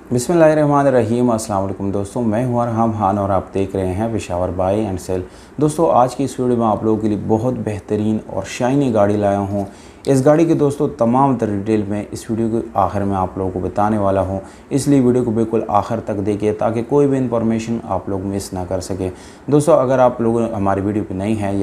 बिस्मिल्लाहिर्रहमानिर्रहीम। अस्सलाम वालेकुम दोस्तों, मैं हूं अरहम खान और आप देख रहे हैं पेशावर बाय एंड सेल। दोस्तों, आज की इस वीडियो में आप लोगों के लिए बहुत बेहतरीन और शाइनी गाड़ी लाया हूं। इस गाड़ी के दोस्तों तमाम डिटेल में इस वीडियो के आखिर में आप लोगों को बताने वाला हूं, इसलिए वीडियो को बिल्कुल आखिर तक देखिए ताकि कोई भी इंफॉर्मेशन आप लोग मिस ना कर सके। दोस्तों, अगर आप लोग हमारी वीडियो पर नहीं हैं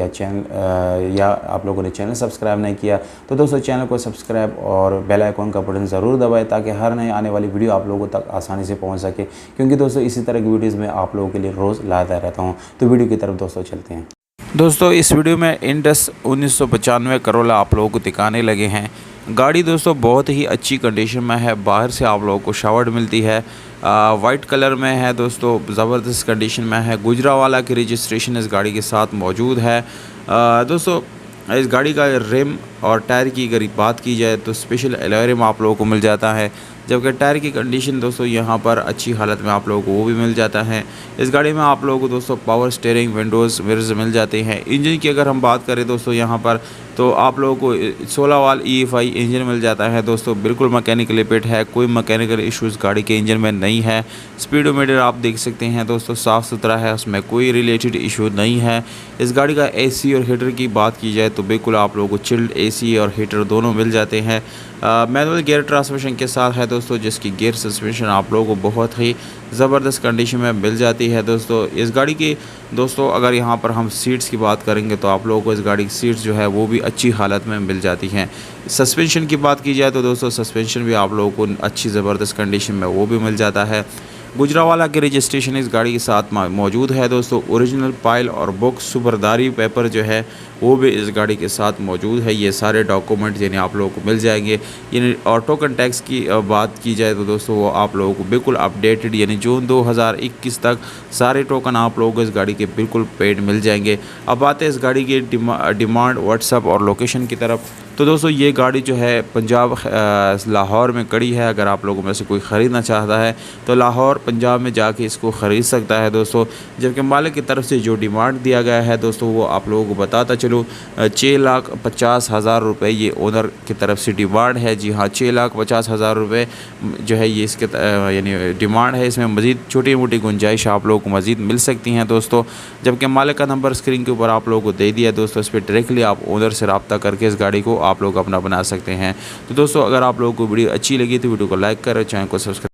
या आप लोगों ने चैनल सब्सक्राइब नहीं किया तो दोस्तों चैनल को सब्सक्राइब और बेल आइकॉन का बटन ज़रूर दबाएं ताकि हर नए आने वाली वीडियो आप लोगों तक आसानी से पहुंच सके, क्योंकि दोस्तों इसी तरह की वीडियोज़ में आप लोगों के लिए रोज़ लाता रहता हूं। तो वीडियो की तरफ दोस्तों चलते हैं। दोस्तों, इस वीडियो में इंडस 1995 करोला आप लोगों को दिखाने लगे हैं। गाड़ी दोस्तों बहुत ही अच्छी कंडीशन में है। बाहर से आप लोगों को शावर्ड मिलती है, वाइट कलर में है दोस्तों, ज़बरदस्त कंडीशन में है। गुजरावाला की रजिस्ट्रेशन इस गाड़ी के साथ मौजूद है। दोस्तों, इस गाड़ी का रिम और टायर की अगर बात की जाए तो स्पेशल एलॉय रिम आप लोगों को मिल जाता है, जबकि टायर की कंडीशन दोस्तों यहाँ पर अच्छी हालत में आप लोगों को वो भी मिल जाता है। इस गाड़ी में आप लोगों को दोस्तों पावर स्टीयरिंग, विंडोज़, मिरर्स मिल जाते हैं। इंजन की अगर हम बात करें दोस्तों यहाँ पर तो आप लोगों को 16 वाल EFI इंजन मिल जाता है दोस्तों, बिल्कुल मैकेनिकली फिट है, कोई मैकेनिकल इश्यूज़ गाड़ी के इंजन में नहीं है। स्पीडोमीटर आप देख सकते हैं दोस्तों, साफ़ सुथरा है, उसमें कोई रिलेटेड इशू नहीं है। इस गाड़ी का AC और हीटर की बात की जाए तो बिल्कुल आप लोगों को चिल्ड AC और हीटर दोनों मिल जाते हैं। मैनुअल गियर ट्रांसमिशन के साथ है दोस्तों, जिसकी गियर सस्पेंशन आप लोगों को बहुत ही ज़बरदस्त कंडीशन में मिल जाती है दोस्तों। इस गाड़ी की दोस्तों अगर यहाँ पर हम सीट्स की बात करेंगे तो आप लोगों को इस गाड़ी की सीट्स जो है वो भी अच्छी हालत में मिल जाती हैं। सस्पेंशन की बात की जाए तो दोस्तों सस्पेंशन भी आप लोगों को अच्छी ज़बरदस्त कंडीशन में वो भी मिल जाता है। गुजरावाला की रजिस्ट्रेशन इस गाड़ी के साथ मौजूद है दोस्तों। ओरिजिनल पाइल और बुक सुबरदारी पेपर जो है वो भी इस गाड़ी के साथ मौजूद है। ये सारे डॉक्यूमेंट यानी आप लोगों को मिल जाएंगे। यानी और टोकन टैक्स की बात की जाए तो दोस्तों वो आप लोगों को बिल्कुल अपडेटेड यानी जून 2021 तक सारे टोकन आप लोगों को इस गाड़ी के बिल्कुल पेड मिल जाएंगे। अब आते हैं इस गाड़ी की डिमांड, व्हाट्सअप और लोकेशन की तरफ। तो दोस्तों ये गाड़ी जो है पंजाब लाहौर में खड़ी है। अगर आप लोगों में से कोई ख़रीदना चाहता है तो लाहौर पंजाब में जाके इसको ख़रीद सकता है दोस्तों। जबकि मालिक की तरफ से जो डिमांड दिया गया है दोस्तों वो आप लोगों को बताता चलो, 6,50,000 रुपये ये ओनर की तरफ से डिमांड है। जी हाँ, 6,50,000 रुपये जो है ये इसके यानी डिमांड है। इसमें मज़ीद छोटी मोटी गुंजाइश आप लोगों को मज़ीद मिल सकती हैं दोस्तों। जबकि मालिक का नंबर स्क्रीन के ऊपर आप लोगों को दे दिया दोस्तों, इस पर डायरेक्टली आप ओनर से रब्ता करके इस गाड़ी को आप लोग अपना बना सकते हैं। तो दोस्तों अगर आप लोगों को वीडियो अच्छी लगी तो वीडियो को लाइक करें, चैनल को सब्सक्राइब